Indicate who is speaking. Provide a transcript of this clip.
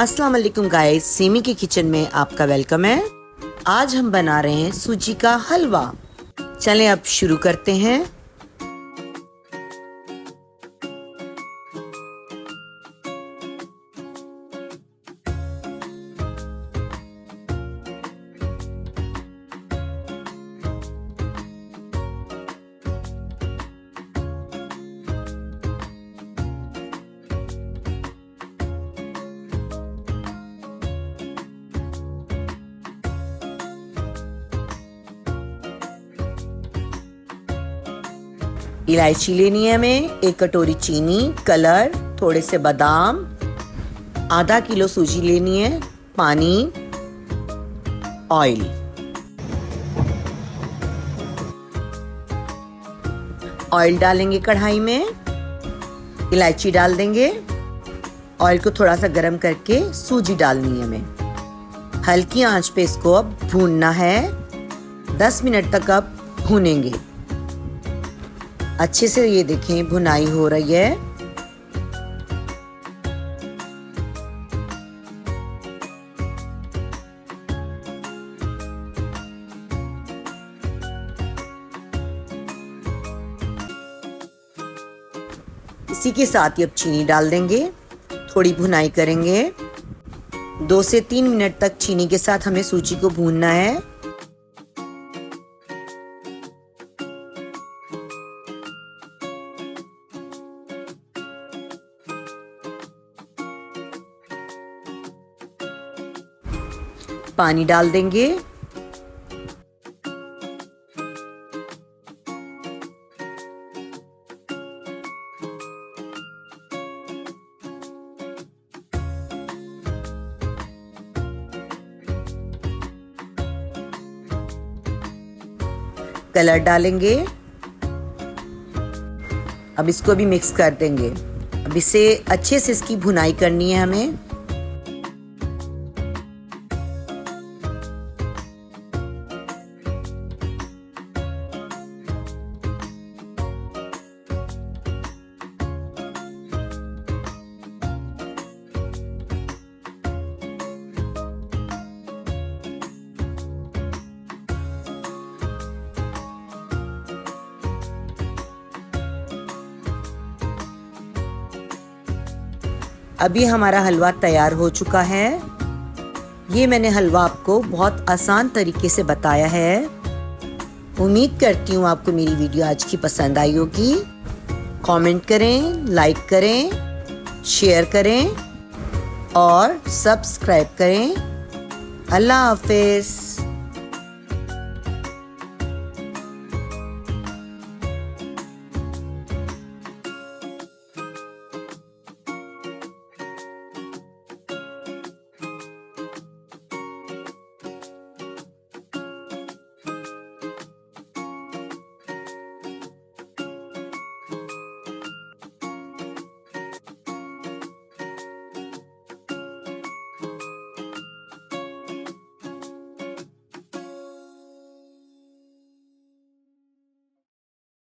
Speaker 1: अस्सलाम वालेकुम गाइस, सिमी के किचन में आपका वेलकम है। आज हम बना रहे हैं सूजी का हलवा। चलें अब शुरू करते हैं। इलायची लेनी है हमें, 1 कटोरी चीनी, कलर, थोड़े से बादाम, आधा किलो सूजी लेनी है, पानी, ऑयल। ऑयल डालेंगे कढ़ाई में, इलायची डाल देंगे, ऑयल को थोड़ा सा गर्म करके सूजी डालनी है हमें। हल्की आंच पे इसको अब भूनना है। 10 मिनट तक अब भूनेंगे। अच्छे से ये देखें भुनाई हो रही है। इसी के साथ ही अब चीनी डाल देंगे, थोड़ी भुनाई करेंगे। 2 से 3 मिनट तक चीनी के साथ हमें सूजी को भूनना है। पानी डाल देंगे। कलर डालेंगे। अब इसको भी मिक्स कर देंगे। अब इसे अच्छे से इसकी भुनाई करनी है हमें। अभी हमारा हलवा तैयार हो चुका है। ये मैंने हलवा आपको बहुत आसान तरीके से बताया है। उम्मीद करती हूँ आपको मेरी वीडियो आज की पसंद आई होगी। कमेंट करें, लाइक करें, शेयर करें और सब्सक्राइब करें। अल्लाह हाफिज़।